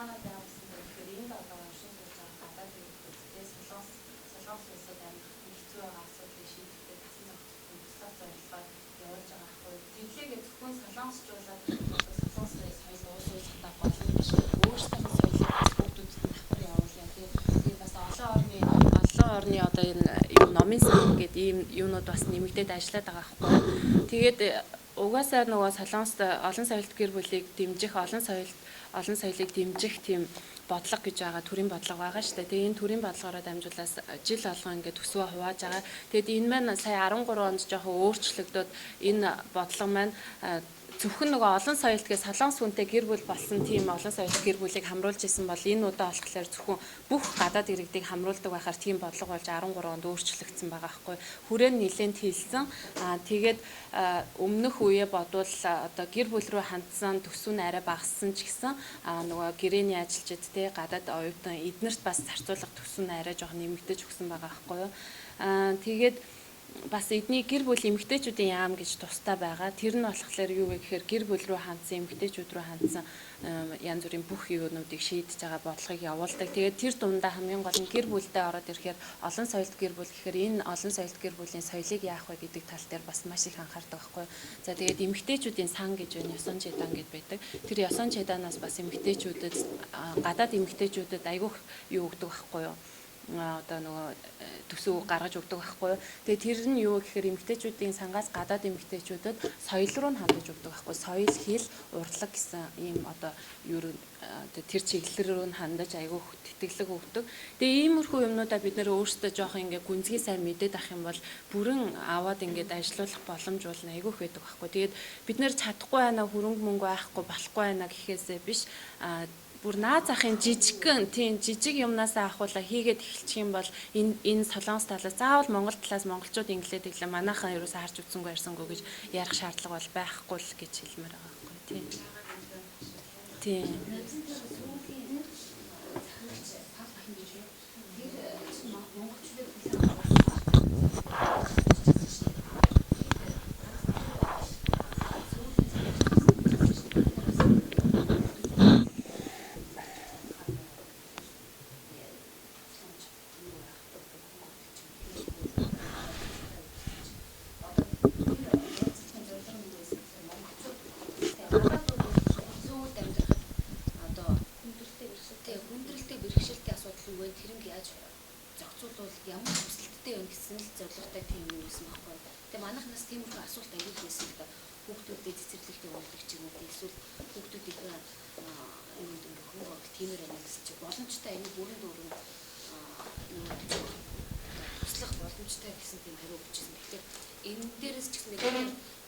яагаад явуулсан бэ гэхээр энд одоо уншиж байж байгаа гадаад иргэдээс солонгос улсад амих хэцүү байгаа асуудлыг шийдэхдээ тасан зохицохын туслах зорилгоор явуулж байгаа хгүй. Тэглээгээ зөвхөн солонгосчуулаад солонгос соёл уусуулахтаа гол нь биш. Өөрсдийнхөө соёлыг бас хүүхдүүдэд давхар явуулъя. Тэгээ бас олон орны одоо энэ юу номын сан гэдэг ийм юунууд бас нэмэгдээд ажиллаад байгаа хгүй. Тэгээд угаасаа нөгөө солонгост олон соёлт гэр бүлийг дэмжих, олон соёлыг дэмжих тийм бодлого гэж байгаа, төрийн бодлого байгаа шүү дээ. Тэгээ энэ төрийн бодлогоороо дамжуулаад жил болгон ингээд төсвөө хувааж байгаа. Тэгэд энэ маань сая 13 онд жоохон өөрчлөгдөд энэ бодлого маань зөвхөн нөгөө олон соёлтгээс солонгос хүнтэй гэр бүл болсон тийм олон соёлт гэр бүлийг хамруулж исэн бол энэ удаа болохоор зөвхөн бүх гадаад иргэдийг хамруулдаг байхаар тийм бодлого болж 13 онд өөрчлөгдсөн байгаа байхгүй. Хүрээнд нэлээд хэлсэн. Тэгээд өмнөх үеэ бодвол одоо гэр бүл рүү хандсан төсөв нь арай багассан ч гэсэн нөгөө гэрээний ажилчид те гадаад оюутан эднэрт бас зарцуулах төсөв нь арай жоохон нэмэгдэж өгсөн байгаа байхгүй юу. Тэгээд бас эдний гэр бүл эмэгтэйчүүдийн яам гэж тустай байгаа. Тэр нь болохоор юу вэ гэхээр гэр бүл рүү хандсан эмэгтэйчүүд рүү хандсан янз бүрийн бүх юунуудыг шийдэж байгаа бодлогыг явуулдаг. Тэгээд тэр дундаа хамгийн гол нь гэр бүлдээ ороод ирэхээр олон соёлт гэр бүл гэхээр энэ олон соёлт гэр бүлийн соёлыг яах вэ гэдэг тал дээр бас маш их анхаардаг байхгүй. За тэгээд эмэгтэйчүүдийн сан гэж байна, ёсон чедан гэд байдаг. Тэр ёсон чеданаас бас эмэгтэйчүүдэд гадаад эмэгтэйчүүдэд айгүйх юу өгдөг байхгүй юу? Одоо нөгөө төсөв гаргаж өгдөг байхгүй юу. Тэгээ тэр нь юу гэхээр эмэгтэйчүүдийн сангаас гадаад эмэгтэйчүүдэд соёл руу нь хандаж өгдөг байхгүй. Соёл, хэл, урлаг гэсэн ийм одоо тэр чиглэл рүү нь хандаж айгүй тэтгэлэг өгдөг. Тэгээ иймэрхүү юмнуудаа бид нэр өөрсдөө жоох ингээ гүнзгий сайн мэдээд ах юм бол бүрэн аваад ингээд ажилуулах боломж бол айгүйх байдаг байхгүй. Тэгээд бид нэр чадахгүй байна, хөрөнгө мөнгө байхгүй, болохгүй байна гэхээсээ биш бүр наад захын жижигхэн тийм жижиг юмнасаа ахуулаа хийгээд эхэлчих юм бол энэ солонгос талаас заавал Монгол талаас монголчууд инглээд иглээ манайхан ерөөсөө харж үзсэнгүй ярьсангүй гэж ярих шаардлага бол байхгүй л гэж хэлмээр байгаа байхгүй тийм. Тийм.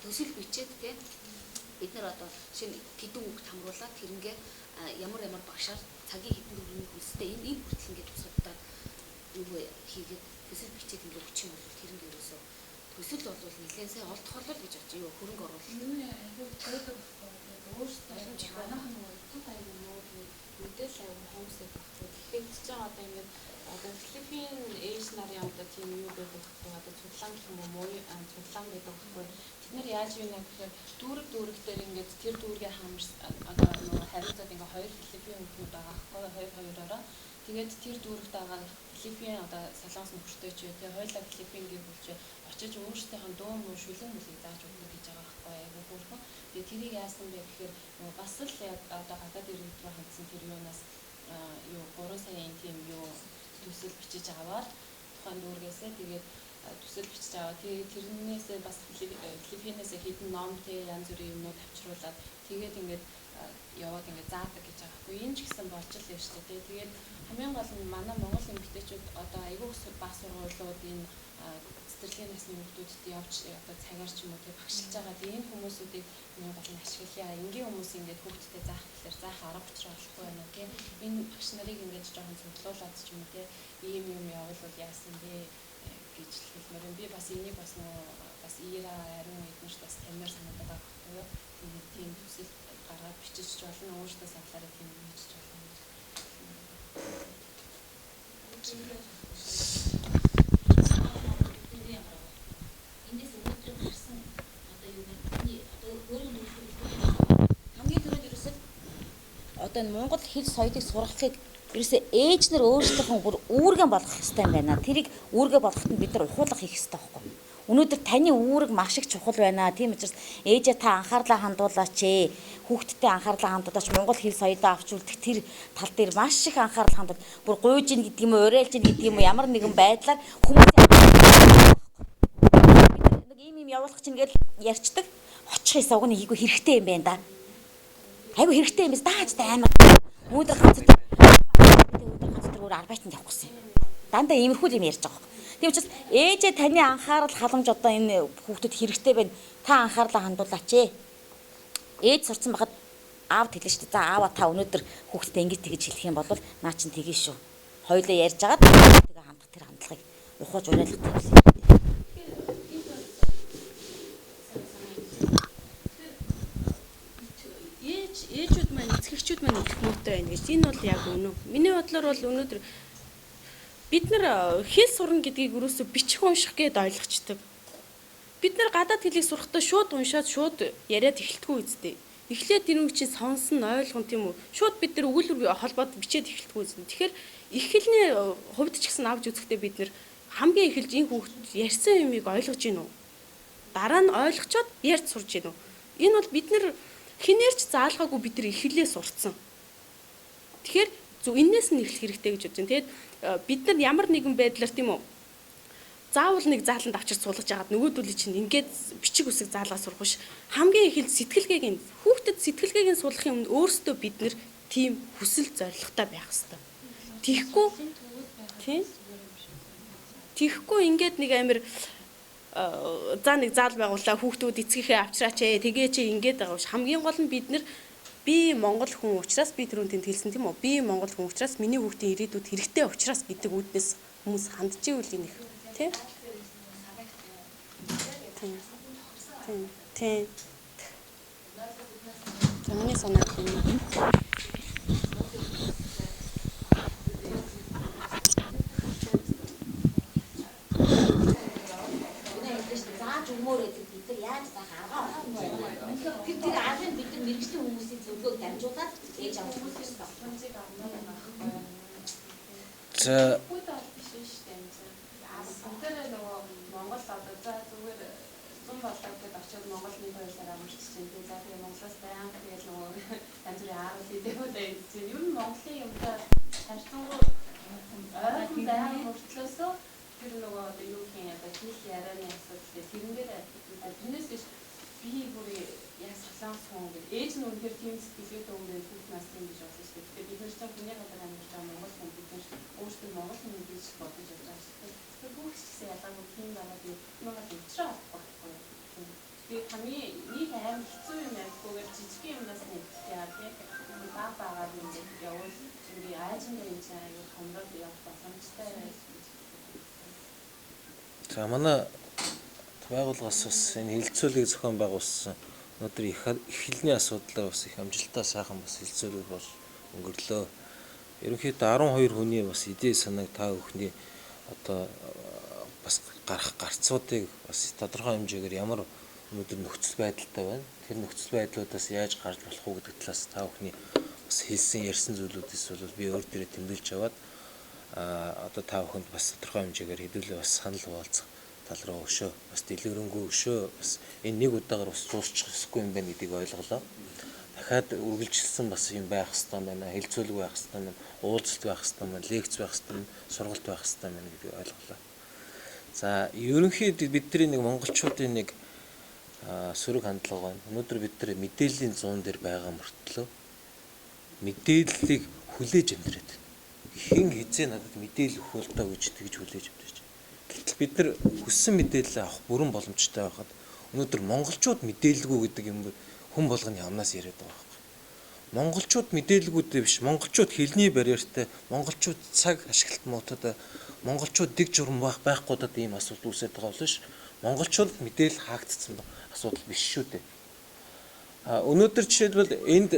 Төсөл бичээд те бид нар одоо шинэ хэдэн хүүхд хамруулаад тэрнгээ ямар багшаар цагийн хэдэн төгрөгийн хөлстэй энэ хүртэл ингээд тусгадаад юу хийгээд төсөл бичээд ингээд өгч юм бол тэрнгээ ерөөсөө төсөл бол нэлээд сайн олдох болол гэж бодож юу хөрөнгө оруулалт. Айгүй байдаг байхгүй. Өөрсдөө манайхан нөгөө тод аягүй нөгөө мэдээлэл аягүй хомсдог байхгүй. Тэгэхээр ч одоо ингээд одоо Филиппин ээж нарын одоо тийм юу байдаг байхгүй. Одоо цуглаан гэх юм уу цуглаан байдаг байхгүй. Бид нар яаж юу нэ гэхээр дүүрэг дээр ингээд тэр дүүргээ одоо нөгөө харилцаад ингээд хоёр Филиппин хүмүүс байгаа байхгүй. Хоёроо тэгээд тэр дүүрэгт байгаа Филиппин одоо солонгос нөхөртэй ч тэгээ хоёулаа Филиппин гэр бүлч очиж өөрсдийнх нь дуу муу шүлэн мөлийг зааж өгдөг гэж байгаа байхгүй. Айгүй хөөрхөн. Тэгээ тэрийг яасан бэ гэхээр бас л яг одоо гадаад иргэд рүү хандсан тэр юунаас юу 3 саяын тийм юу төсөл бичиж аваад тухайн дүүргээсээ тэгээд төсөл бичиж аваад тэрнээсээ бас Филиппинээс хэдэн ном те янз бүрийн юмнууд авчруулад тэгээд ингээд яваад ингээд заадаг гэж байгаа байхгүй. Энэ ч гэсэн болж л байна шүү дээ. Тэгээд хамгийн гол нь манай Монгол эмэгтэйчүүд одоо айгүй баг сургуулиуд энэ цэцэрлэгийн насны хүүхдүүдэд явж одоо цагаар ч юм уу тэг багшилж байгаа. Тэгээд энэ хүмүүсүүдийг хамгийн гол нь ашиглая. Энгийн хүмүүс ингээд хүүхдтэй заах гэхээр заах арга учраа олохгүй байна уу тийм. Энэ багш нарыг ингээд жоохон цуглуулад ч юм уу те ийм юм явуулвал яасан бэ гэж хэлмээр юм. Би бас энийг бас бас Ира ариун эднэрт бас тамир санагдаад байгаа байхгүй юу. Тэгээд тийм төсөл гаргаад бичиж болно. Өөртөө саналаараа тийм бичиж болно гэж. Эндээс өнөөдөр гарсан одоо юу гэдэг нь одоо өөрийн хамгийн түрүүнд ерөөсөө одоо энэ Монгол хэл соёлыг сургахыг ерөөсөө ээж нар өөрсдөө бүр үүргэн болгох хэрэгтэй юм байна. Тэрийг үүргээ болгоход бид нар ухуулга хийх хэрэгтэй байхгүй. Өнөөдөр таны үүрэг маш их чухал байна. Тийм учраас ээжээ та анхаарлаа хандуулаач ээ. Хүүхдтэй анхаарлаа хандуулаач. Монгол хэл соёлоо авч үлдэх тэр тал дээр маш их анхаарал хандуул. Бүр гуйж ийн гэдэг юм уу, уриалж ийн гэдэг юм уу, ямар нэгэн байдлаар хүмүүс нэг ийм явуулах чинь гэж ярьцдаг. Очих эсэ уг нь хийгүй хэрэгтэй юм байна да. Айгу хэрэгтэй юм биш дааж аймаг. Өнөөдөр ганц өөр арбайтанд явах гэсэн. Дандаа иймэрхүү юм ярьж байгаа. Тийм учраас ээжээ таны анхаарал халамж одоо энэ хүүхдэд хэрэгтэй байна. Та анхаарлаа хандуулаач ээ. Ээж сурцсан байхад аав хэлнэ шүү дээ. За аава та өнөөдөр хүүхдэд ингэж тэгж хэлэх юм бол наа чин тгий шүү. Хоёулаа ярьж агаад тэгээ хандах тэр хандлагыг ухаж уриалгах гэсэн. Ээжүүд маань эцэгчүүд маань их муутай байна гэж. Энэ бол яг үнэн. Миний бодлоор бол өнөөдөр бид нар хэл сурна гэдгийг өрөөсө бичих унших гэд ойлгочтой. Бид нар гадаад хэлийг сурахдаа шууд уншаад шууд яриад эхэлтгүй үстэй. Эхлээд тэр үг чинь сонсон ойлгон тийм үү. Шууд бид нар өгүүлбэр холбоод бичээд эхэлтгүй үстэй. Тэгэхээр их хэлний хувьд ч гэсэн авч үзэхдээ бид нар хамгийн эхэлж энэ хүүхд ярьсан юмыг ойлгож гин үү? Дараа нь ойлгочоод ярьж сурж гин үү? Энэ бол бид нар хинээрч заалгаагүй бид нар их хэлээ сурцсан. Тэгэхээр зөв энээс нь эхлэх хэрэгтэй гэж бодож байна. Тэгээд бид нар ямар нэгэн байдлаар тийм үү заавал нэг зааланд авчирч суулгаж агаад нөгөөдөл чинь ингээд бичиг үсэг заалгаа сурах биш. Хамгийн их хэл сэтгэлгээг нь хүүхдэд сэтгэлгээг нь суулгахын өмнө өөрсдөө бид нар тийм хүсэл зорилготой байх хэрэгтэй. Тихгүй ингээд нэг амир за нэг заал байгууллаа хүүхдүүд эцгийнхээ авчираач ээ тэгээч ингээд байгаа биш. Хамгийн гол нь бид нар би Монгол хүн учраас би түрүүн тэнд хэлсэн тийм үү? Би Монгол хүн учраас миний хүүхдийн ирээдүйд хэрэгтэй учраас гэдэг үүднээс хүмүүс хандж ивэл энэ тийм. Таны санаа юм. Өмөрөө бид нар яаж заах арга олох вэ? Тэр аргыг бид нар мэрэгчлийн хүмүүсийн зөвлөгөөг дамжуулаад ээж авах хэрэгтэй. За тэр нөгөө Монгол одоо за зүгээр зам болоод очиод Монгол нэг хоёр сар амарч чинь тэгээ за тэгээ Монголоос баян тэгээд нөгөө янз бүрийн арга хийдэгүүдээ чинь ер нь Монголын юмдаа тархингуу ойрхон баян хурцлаасаа тэр нөгөө одоо юу гэх юм одоо хэл ярианы асуудал тэрнгээр тэрнээс биш би бүрий яг солонгос хүн гэдэг ээж нь үнэхээр тийм сэтгэлгээтэй хүн байх хүүхд насны гэж бодож шүү дээ. Тэгээд бид нар ч хүний гадар амьдарч байгаа Монгол хүн бид нар өөрсдөө Монгол хүн гэж бодож байгаа шүү дээ. Тэр бүх хэсэг ялгаагүй тийм байгаа би нөгөө уучраа болохгүй. Тэгээд хамгийн нийт аим хэцүү юм байгүйгээр жижиг юмнаас нэгдэх яа тийм баагаар юм явуул би аажны юм цаа юу хомроод явах боломжтой байсан. За манай байгууллагаас бас энэ хилцүүлгийг зохион байгуулсан өнөөдөр их хэлний асуудлаар бас их амжилттай сайхан бас хилцүүлэг бол өнгөрлөө. Ерөнхийдөө 12 хүний бас идей санааг та бүхний одоо бас гарах гарцуудыг бас тодорхой хэмжээгээр ямар өнөөдөр нөхцөл байдалтай байна. Тэр нөхцөл байдлуудаас яаж гарч болох уу гэдэг талаас та бүхний бас хэлсэн ярьсан зүйлүүдээс бол би өөр дээрээ тэмдэглэж аваад одоо та бүхэнд бас тодорхой хэмжээгээр хэдүүлээ бас санал хуваалцах тал руу өшөө бас дэлгэрэнгүй өшөө бас энэ нэг удаагаар бас дуусчих ёсгүй юм байна гэдгийг ойлголоо. Дахиад үргэлжилсэн бас юм байх хэрэгтэй байна. Хилцүүлэг байх хэрэгтэй байна. Уулзалт байх хэрэгтэй байна. Лекц байх хэрэгтэй байна. Сургалт байх хэрэгтэй байна гэдгийг ойлголоо. За ерөнхийдөө бидний нэг монголчуудын нэг сөрөг хандлага байна. Өнөөдөр бид нар мэдээллийн зуун дээр байгаа мөртлөө мэдээллийг хүлээж амьдраад байна. Хэн хизээ надад мэдээлэл өгөх бол доо гэж тэгж хүлээж авч байна. Гэтэл бид нар хүссэн мэдээлэл авах бүрэн боломжтой байхад өнөөдөр монголчууд мэдээлэлгүй гэдэг юм хүн болгоны амнаас яриад байгаа байхгүй. Монголчууд мэдээлэлгүйдээ биш, монголчууд хэлний барьертай, монголчууд цаг ашиглалт муутад, монголчууд дэг журам байхгүйдад ийм асуудал үүсэж байгаа биш. Монголчууд мэдээлэл хаагдсан асуудал биш шүү дээ. Өнөөдөр жишээлбэл энд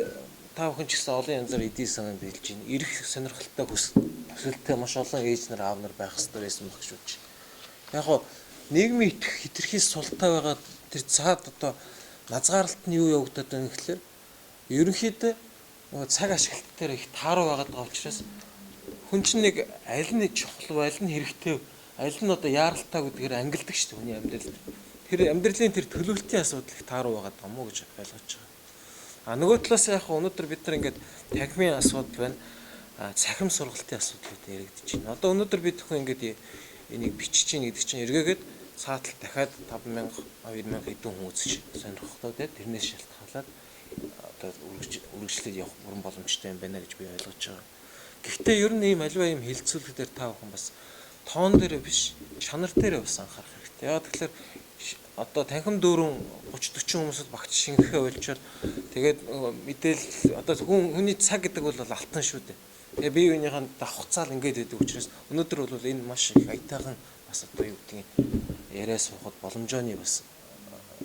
та бүхэн ч гэсэн олон янзаар эдийн санаанд хэлж байна. Ирэх сонирхолтой хүсэлтэй маш олон ээж нар аав нар байх ёстой байсан баг шүү дээ. Яг гоо нийгмийн хэтэрхий султай байгаа тэр цаад одоо назгаарлалт нь юу явагдаад байна гэхэлэр ерөнхийдөө нөгөө цаг ашиглалт дээр их тааруу байгаад байгаа учраас хүн чинь нэг аль нь чухал, аль нь хэрэгтэй, аль нь одоо яаралтай гэдгээр ангилдаг шүү дээ хүний амьдралд. Тэр амьдралын тэр төлөвлөлтийн асуудал их тааруу байгаад байгаа мó гэж ойлгож байгаа. А нөгөө талаас яг өнөөдөр бид нар ингээд танхимын асуудал байна. Цахим сургалтын асуудал гэдэг яригдж байна. Одоо өнөөдөр бид бүхэн ингээд энийг бичиж чинь гэдэг чинь эргээгээд цаатал дахиад 5000 2000 хэдэн хүн үзэж сонирхохтой те тэрнээс шалтгаалаад одоо үргэлжлээд явах бүрэн боломжтой юм байна гэж би ойлгож байгаа. Гэхдээ ер нь ийм аливаа ийм хилцүүлэг дээр та бүхэн бас тоон дээр биш чанар дээр бас анхаарах хэрэгтэй. Яг тэгэхээр одоо танхим дүүрэн 30 40 хүмүүсд багч шингэхээ ойлчоод тэгээд мэдээлэл одоо хүний цаг гэдэг бол алтан шүү дээ. Тэгээ бие биенийхэн давхцаал ингээд байдаг учраас өнөөдөр бол энэ маш их аятайхан бас одоо юу гэдгийг яриа суухад боломжооны бас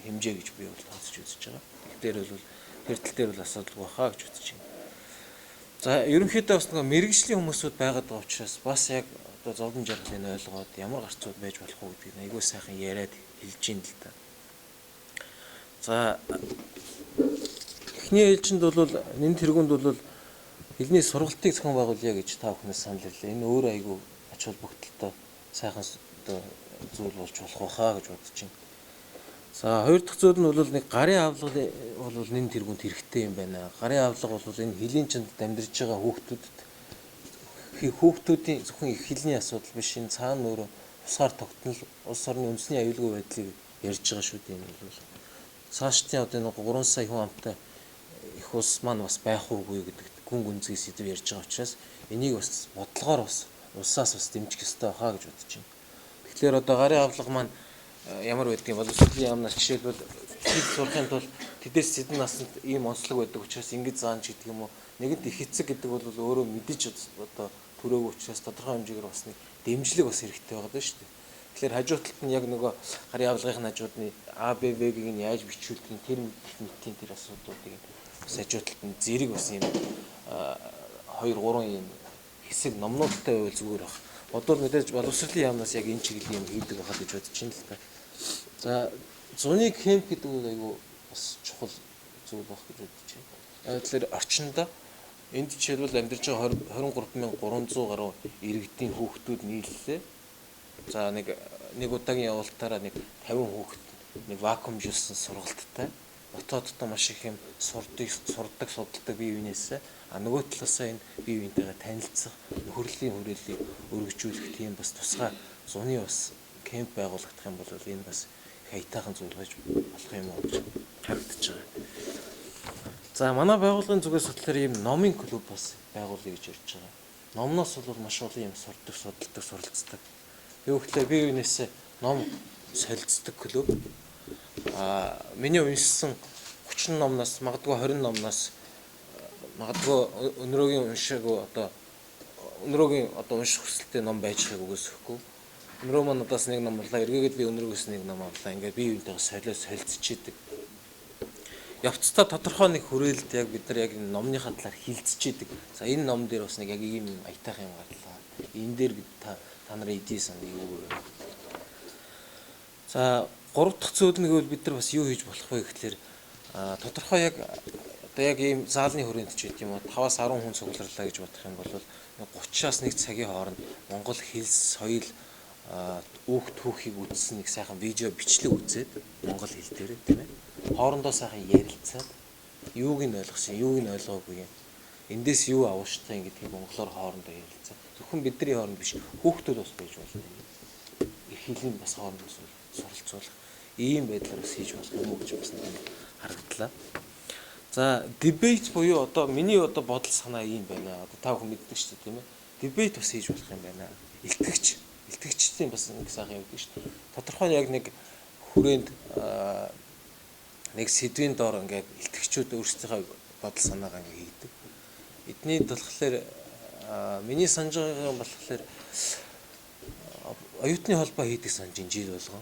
хэмжээ гэж би бол тооцож үзэж байгаа. Тэгэхээр бол тэр тал дээр бол асуудалгүй хаа гэж үзэж байна. За ерөнхийдөө бас нэг мэрэгжлийн хүмүүсүүд байгаад байгаа учраас бас яг одоо зовлон жаргалыг ойлгоод ямар гарцууд байж болох уу гэдгийг айгүй сайхан яриад хэлж ийн л та. За эхний ээлжинд бол энэ тэргуунд бол хэлний сургалтыг зохион байгуулъя гэж та бүхнээс санал ирлээ. Энэ өөр айгүй ач холбогдолтой сайхан одоо зүйл болж болох байхаа гэж бодож байна. За хоёр дахь зүйл нь бол нэг гарын авлага бол нэн тэргүүнд хэрэгтэй юм байна. Гарын авлага бол энэ хилийн чинд амьдарч байгаа хүүхдүүдийн зөвхөн их хилний асуудал биш, энэ цаана өөрөө усаар тогтнол улс орны үндэсний аюулгүй байдлыг ярьж байгаа шүү дээ. Энэ бол цаашдын одоо нэг 3 сая хүн амтай их улс маань бас байх уугүй гэдэг гүн гүнзгий сэдв ярьж байгаа учраас энийг бас бодлогоор бас улсаас бас дэмжих ёстой хаа гэж бодож байна. Тэгэхээр одоо гарын авлага маань ямар байдгийг боловсролын яамнаас жишээлбэл хэл сурахын тулд тэдээс сэдэн наснд ийм онцлог байдаг учраас ингэж зааж гэдэг юм уу. Нэгэнт их эцэг гэдэг бол өөрөө мэдээж одоо төрөөг учраас тодорхой хэмжээгээр бас нэг дэмжлэг бас хэрэгтэй байгаа шүү дээ. Тэгэхээр хажуу талд нь яг нөгөө гарын авлагын хажуудны А, Б, В-ийг нь яаж бичүүлдэг тэр мэдхийн тэр асуудлуудыг бас хажуу талд нь зэрэг бас ийм 2 3 ийм хэсэг номнуудтай байвал зүгээр баг. Бодвол мэдээж боловсролын яамнаас яг энэ чиглэлийн юм хийдэг байхад гэж бодож байна л та. За зуны кемп гэдэг нь айгүй бас чухал зүйл байх гэж бодож байна. Тэгэхээр орчиндоо энд жишээлбэл амьдарч байгаа 23300 гаруй иргэдийн хүүхдүүд нийллээ. За нэг удаагийн явуултаараа нэг 50 хүүхэд нэг вакуумжуулсан сургалттай дотооддоо маш их юм сурдаг судалдаг бие биенээсээ нөгөө талаасаа энэ бие биентэйгээ танилцах, нөхөрлөлийн хүрээллийг өргөжүүлэх тийм бас тусгай зуны бас кемп байгуулагдах юм бол энэ бас хайтаахан зүйл байж болох юм уу гэж харагдаж байгаа. За манай байгууллагын зүгээс болохоор ийм номын клуб бас байгуулъя гэж ярьж байгаа. Номноос бол маш олон юм сурдаг, судалдаг, суралцдаг. Юу гэхээр бие биенээсээ ном солилцдог клуб. Миний уншсан 30 номноос магадгүй 20 номноос магадгүй өнөрөөгийн унших хүсэлтэй ном байж байгааг үгүйсэхгүй. Өнөрөө манадаас нэг ном авлаа, эргээгээд би өнөрөөс нэг ном авлаа. Ингээд бие биентэйгээ солилцчихийдэг. Явцдаа тодорхой нэг хүрээлэлд яг бид нар яг энэ номныхаа талаар хилцчихийдэг. За энэ ном дээр бас нэг яг ийм аятайхан юм гарлаа. Энэ дээр бид та нарын идея санаа юу вэ? За 3 дахь зүйл нэг бол бид нар бас юу хийж болох вэ гэхэлэр тодорхой яг одоо яг ийм заалны хүрээнд ч гэдэг юм уу 5-аас 10 хүн цугларлаа гэж бодох юм бол 30-аас 1 цагийн хооронд Монгол хэл, соёл, үүх түүхийг үзсэн нэг сайхан видео бичлэг үзээд монгол хэл дээр тийм ээ хоорондоо сайхан ярилцаад юуг нь ойлгосон, юуг нь ойлгоогүй юм. Эндээс юу авууштай гэдгийг монголоор хоорондоо ярилцаад зөвхөн бидний хооронд биш хүүхдүүд бас байж болно. Их хэлний бас хоорондоо суралцуулах ийм байдлаар бас хийж болох юм уу гэж бас харагдлаа. За дебейт буюу одоо миний одоо бодол санаа ийм байна. Одоо та бүхэн мэддэг шүү дээ тийм ээ. Дебейт бас хийж болох юм байна. Илтгэгчдийн бас нэг сайхан юм гэдэг шүү дээ. Тодорхой яг нэг хүрээнд нэг сэдвийн доор ингээд илтгэгчүүд өөрсдийнхөө бодол санаагаа ингээд хийдэг. Эдний болохоор миний санаж байгаа юм болохоор оюутны холбоо хийдэг санаж энэ жил болгоо.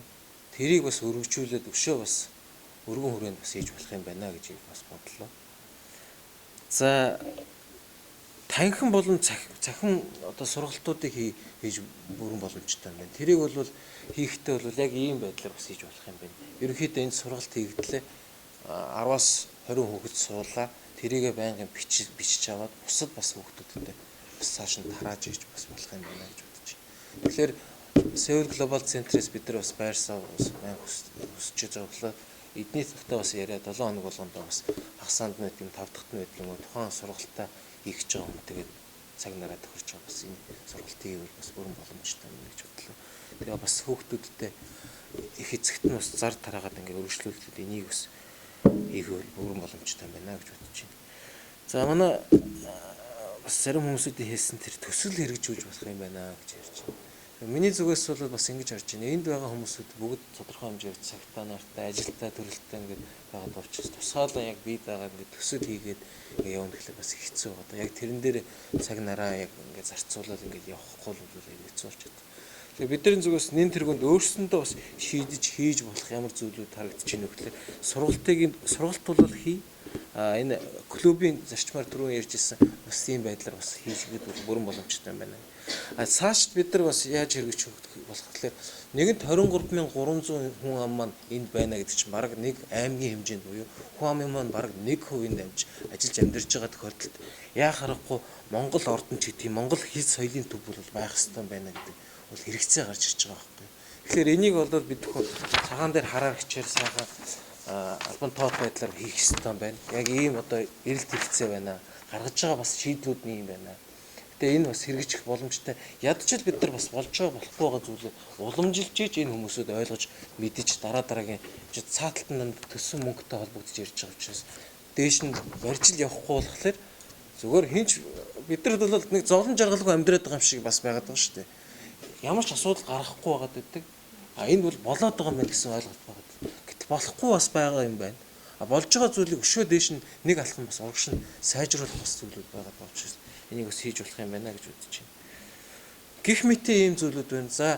Тэрийг бас өргөжүүлээд өшөө бас өргөн хүрээнд бас хийж болох юм байна гэж бас бодлоо. За танхим болон цахим одоо сургалтуудыг хийж бүрэн боломжтой юм байна. Тэрийг бол хийхдээ бол яг ийм байдлаар бас хийж болох юм байна. Ерөнхийдөө энэ сургалт хийгдлээ 10-аас 20 хүүхэд суулаа. тэрийгэ байнгын бичиж аваад бусад бас хүүхдүүдэд бас цааш нь тарааж ийж бас болох юм байна гэж бодож байна. Тэгэхээр Seoul Global Center-с бид нар бас байр сав бас хүсэж байгаа болохоор эдний цагтаа бас яриа 7 хоног болгондоо бас хагасанд нь гэдэг 5 дахьт нь гэдэг юм уу тухайн сургалтаа хийх гэж байгаа юм. Тэгээд цаг нараа тохирч байгаа бас энэ сургалтыг бол бас бүрэн боломжтой юм гэж бодлоо. Тэгээ бас хүүхдүүдтэй их эцэгт нь бас зар тараагаад ингээд өргөжлүүлээд энийг бас хийхөөр бүрэн боломжтой байна гэж бодож байна. За манай бас зарим хүмүүсийн хэлсэн тэр төсөл хэрэгжүүлж болох юм байна гэж ярьж байна. Миний зүгээс бол бас ингэж харж байна. Энд байгаа хүмүүсүүд бүгд тодорхой хэмжээгээр цагтаа нартай, ажилтаа, төрөлтөө ингээд байгаад учраас тусгаалаа яг бие дагаад ингээд төсөл хийгээд явна гэхлээр бас хэцүү байгаа. Яг тэрэн дээр цаг нараа яг ингээд зарцуулаад ингээд явахгүй бол хэцүү болчиход. Тэгээ бидний зүгээс нэн тэргуунд өөрсөндөө бас шийдэж хийж болох ямар зүйлүүд харагдаж байна вэ гэхлээр сургалт бол хий. Энэ клубын зарчмаар түрүүн ярьжсэн бас ийм байдлаар бас хийлгээд бүрэн боломжтой юм байна. Цаашд бид нар бас яаж хэрэгжих болох гэхээр нэгэнт 23,300 хүн ам маань энд байна гэдэг чинь бараг нэг аймгийн хэмжээнд буюу хүн амын маань бараг 1% амж ажиллаж амьдарч байгаа тохиолдолд яа харахгүй Монгол ордон ч гэдэг Монгол хэл соёлын төв бол байх ёстой байна гэдэг бол хэрэгцээ гарч ирж байгаа байхгүй. Тэгэхээр энийг бол бид цагаан дээр хараар хичээл сайхан албан тоод байдлаар хийх ёстой байна. Яг ийм одоо эрэлт хэрэгцээ байна. Гаргаж байгаа бас шийдлүүд нь юм байна. Гэтэ энэ бас хэрэгжих боломжтой. Ядчил бид нар бас болж байгаа болохгүй байгаа зүйлээ уламжилж ийж энэ хүмүүсүүд ойлгож мэдэж дараагийн цааталтанд төссөн мөнгөтэй холбогдож ярьж байгаа учраас дээш нь барьжил явахгүй болохоор зүгээр хинч бидэрт бол нэг зовлон жаргалгүй амьдраад байгаа юм шиг бас байгаад байгаа шүү дээ. Ямар ч асуудал гарахгүй байгаад байдаг. Энэ бол болоод байгаа юм байна гэсэн ойлголт байгаад. Гэтэл болохгүй бас байгаа юм байна. Болж байгаа зүйлийг өшөө дээш нь нэг алхам бас урагш нь сайжруулах бас зүйлүүд байгаад байгаа учраас энийг бас хийж болох юм байна гэж бодож байна. Гэх мэт ийм зүйлүүд байна. За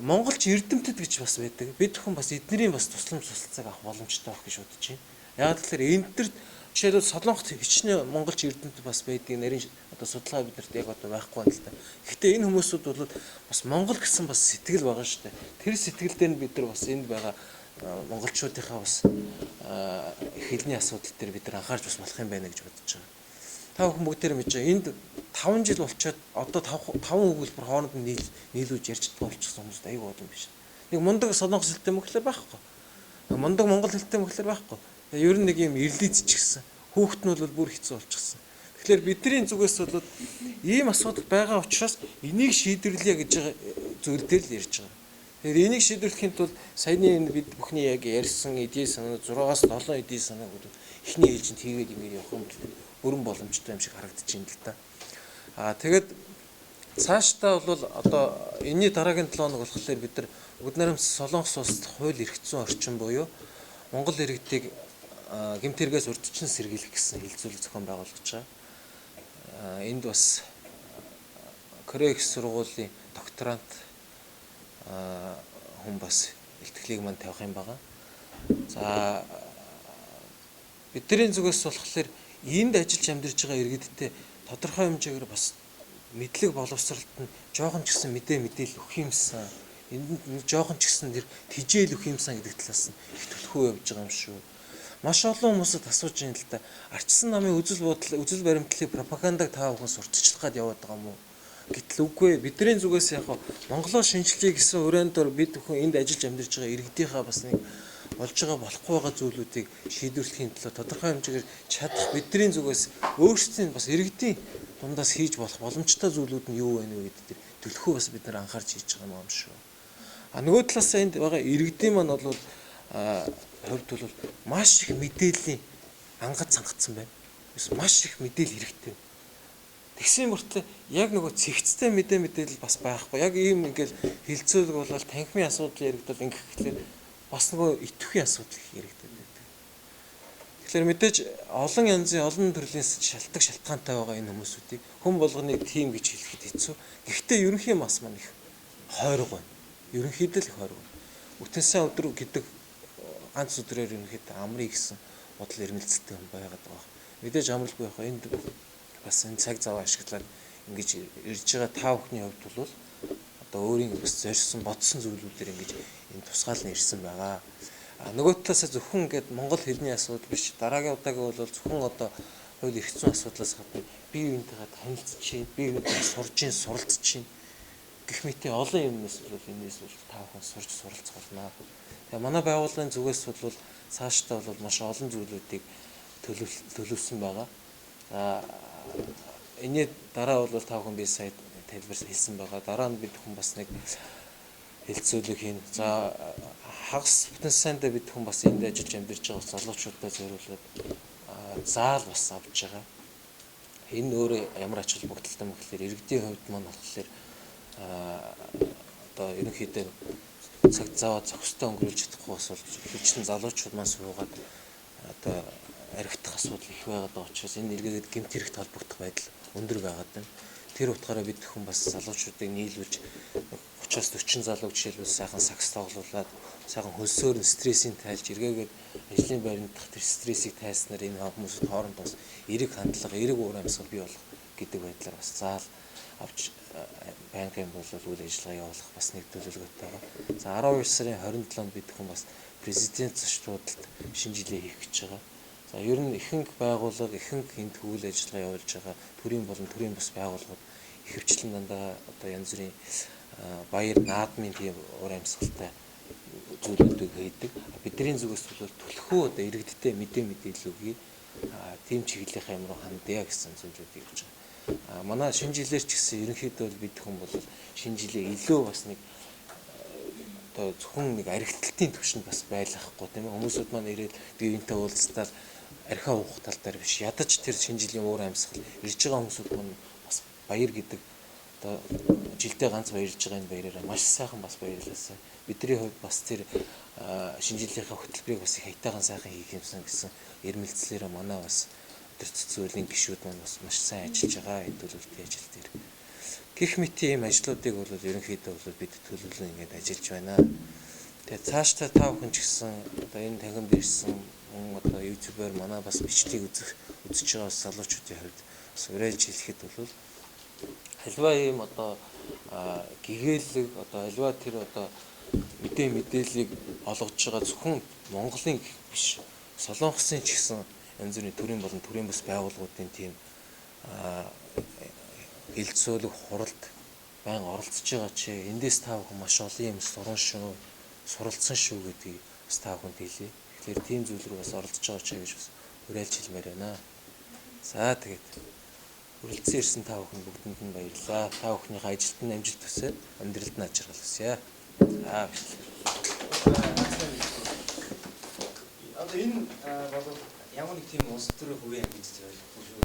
монголч эрдэмтэд гэж бас байдаг. Бид бүхэн бас эднэрийн бас тусламж тусалцааг авах боломжтой байх гэж бодож байна. Яг тэгэхээр энэ төр жишээлбэл Солонгот хичнээн монголч эрдэмтэд бас байдаг нарийн одоо судалгаа бидэрт яг одоо байхгүй байна л да. Гэхдээ энэ хүмүүсүүд бол бас монгол гэсэн бас сэтгэл байгаа шүү дээ. Тэр сэтгэл дээр бид нар бас энд байгаа монголчуудынхаа бас хэлний асуудал дээр бид нар анхаарч бас болох юм байна гэж бодож байгаа. Та бүхэн бүгдээр мэдж байгаа. Энд 5 жил болчиход одоо 5 өгүүлбэр хооронд нь нийлүүлж ярьж чадсан болчихсон хүмүүс аяг болон биш. Нэг мундаг солонгос хэлтэй мөхлөр байхгүй. Мундаг монгол хэлтэй мөхлөр байхгүй. Ер нь нэг юм ирлийц ч гэсэн хүүхэд нь бол бүр хэцүү болчихсон. Тэгэхээр бидний зүгээс бол ийм асуудал байгаа учраас энийг шийдвэрлэе гэж байгаа зүйл дээр л ярьж байгаа. Тэгэхээр энийг шийдвэрлэхийн тулд саяны энэ бид бүхний яг ярьсан эдийн санаа 6-аас 7 эдийн санааг эхний ээлжинд хийгээд ингэ явах юм бүрэн боломжтой юм шиг харагдаж байна л да. Тэгээд цаашдаа бол одоо энэний дараагийн 7 хоног болохоор бид нар Бүгд найрамд Солонгос улсад хууль эрх зүйн орчин буюу Монгол иргэдийг гэмт хэрэгээс урьдчилан сэргийлэх гэсэн хилцүүлэг зохион байгуулж байгаа. Энд бас Корея их сургуулийн докторант хүн бас илтгэлийг мань тавих юм байгаа. За бидний зүгээс болохоор энд ажиллаж амьдарч байгаа иргэдтэй тодорхой хэмжээгээр бас мэдлэг боловсролт нь жоохон ч гэсэн мэдээлэл өгөх юмсан. Энд жоохон ч гэсэн тэр тижээл өгөх юмсан гэдэг талаас нь их төлхөө явж байгаа юм шүү. Маш олон хүмүүсд асууж байна л да. Арчсан намын үзэл бодол, үзэл баримтлалыг пропагандаг таа бүхэн сурталчлах гад яваад байгаа юм уу? Гэтэл үгүй. Бидний зүгээс яг Монголоо шинжилгээ гэсэн өрөөндөө бид бүхэн энд ажиллаж амьдарч байгаа иргэдийнхаа бас нэг болж байгаа болохгүй байгаа зүйлүүдийг шийдвэрлэхийн төлөө тодорхой хэмжээгээр чадах бидний зүгээс өөрсдийн бас иргэдийн дундаас хийж болох боломжтой зүйлүүд нь юу вэ гэдэг төлхөө бас бид нар анхаарч хийж байгаа юм шүү. Нөгөө талаас энд байгаа иргэдийн маань бол хувьд бол маш их мэдээллийн ангад цангацсан байна. Маш их мэдээлэл хэрэгтэй. Тэгсэн мөртлөө яг нөгөө цэгцтэй мэдээлэл бас байхгүй. Яг ийм ингээл хилцүүлэг болол танхимын асуудал яригдвал ингэх гэхлээр бас нөгөө идэвхий асуудал яригддаг байдаг. Тэгэхээр мэдээж олон янзын олон төрлийн шалтгаантай байгаа энэ хүмүүсүүдийг хүн болгоныг тим гэж хэлэхэд хэцүү. Гэхдээ ерөнхий мас маань их хойрог байна. Ерөнхийдөө л их хойрог байна. Үтэнсэн өдөр гэдэг ганц өдрөөр ерөнхийдөө амрыг гэсэн бодол эрмэлзэлтэй хүн байгаад байгаа. Мэдээж амралгүй байх. Энд бас энэ цаг зав ашиглаад ингэж ирж байгаа та бүхний хувьд бол одоо өөрийн бас зорьсон бодсон зүйлүүдээр ингэж энэ тусгаал нь ирсэн байгаа. Нөгөө талаас зөвхөн ингээд монгол хэлний асуудал биш. Дараагийн удаагийн бол зөвхөн одоо хууль эрх зүйн асуудлаас гадна бие биентэйгээ танилцж чинь, бие биентэйгээ сурж чинь, суралцж чинь гэх мэт олон юмнаас бол энэс бол та бүхэн сурч суралцах болно. Тэгээ манай байгууллагын зүгээс бол цаашдаа бол маш олон зүйлүүдийг төлөвлөсөн байгаа. Энэний дараа бол та бүхэн би сая тайлбарс хэлсэн байгаа. Дараа нь бид хүн бас нэг хэлцүүлэг хийн. За хагас потенциалтай бид хүн бас энд ажиллаж амьдарч байгаа залуучуудаа зориулаад заал бас авч байгаа. Энэ өөрөө ямар ач холбогдолтой юм гэхээр иргэдийн хувьд маань болохоор одоо ерөнхийдөө цаг зав зохистой өнгөрүүлж чадахгүй бас бол хүчин залуучууд маань суугаад одоо архитах асуудал их байгаад байгаа учраас энэ эргээд гэмт хэрэгт холбогдох байдал өндөр байгаад байна. Тэр утгаараа бид хүн бас залуучуудыг нийлүүлж 30-40 залуу жишээлбэл сайхан сакс тоглуулад сайхан хөлсөөр стрессийг тайлж эргээгээд ажлын байранд дах тэр стрессийг тайлснаар энэ хүмүүсд хоорондоо бас эерэг хандлага, эерэг уур амьсгал бий болох гэдэг байдлаар бас заал авч банкын бол үйл ажиллагаа явуулах бас нэг төлөвлөгөөтэй байгаа. За 12 сарын 27-нд бид хүн бас президент зочдлуудад шинэ жилээ хийх гэж байгаа. За ер нь ихэнх байгууллага, ихэнх энд үйл ажиллагаа явуулж байгаа төрийн болон төрийн бус байгууллагууд ихэвчлэн дандаа одоо янз бүрийн баяр наадмын тийм уур амьсгалтай зүйлүүдийг хийдэг. Бидний зүгээс бол төлхөө одоо иргэдтэй мэдээлэл өгье. Тийм чиглэлийнхаа юм руу хандъя гэсэн зүйлүүдийг хийж байгаа. Манай шинэ жилээр ч гэсэн ерөнхийдөө бид хүн бол шинэ жилээ илүү бас нэг одоо зөвхөн нэг архитектийн төвшөнд бас байлгахгүй тийм ээ. Хүмүүсүүд маань ирээд бие биентэй уулзтал архиа уух тал дээр биш ядаж тэр шинэ жилийн уур амьсгал ирж байгаа хүмүүсүүд маань бас баяр гэдэг одоо жилдээ ганц баярлж байгаа энэ баяраараа маш сайхан бас баярлалаа. Бидний хувьд бас тэр шинэ жилийнхаа хөтөлбөрийг бас их хайтайхан сайхан хийх юмсан гэсэн эрмэлзлээрээ манай бас тэр цэцүүлийн гишүүд маань бас маш сайн ажиллаж байгаа энэ төлөвлөлтийн ажил дээр. Гэх мэт ийм ажлуудыг бол ерөнхийдөө бол бид төлөвлөн ингээд ажиллаж байна. Тэгээ цаашдаа та бүхэн ч гэсэн одоо энэ тангимд ирсэн одоо ютубер манай бас бичлэгийг үзэж байгаа залуучуудын хувьд бас уриалж хэлэхэд бол альва ийм одоо гэгээлэг одоо альва тэр одоо мэдээллийг олгож байгаа зөвхөн Монголын биш Солонгосын ч гэсэн янз бүрийн төрийн болон төрийн бус байгууллагуудын тийм хэлцүүлэг хуралд байн оролцож байгаа чи эндээс та бүхэн маш олон юм суралцсан шүү гэдгийг бас та бүхэнд хэлье. Тэгэхээр тийм зүйл рүү бас оролцож байгаа чи гэж бас уриалж хэлмээр байна. За тэгээд хүрэлцэн ирсэн та бүхэн бүгдэнд нь баярлалаа. Та бүхнийхээ ажилд нь амжилт хүсье, амьдралд нь ажиргал хүсье. За одоо энэ бол ямар нэг тийм улс төрийн хувийн ангид зориулсан шүү.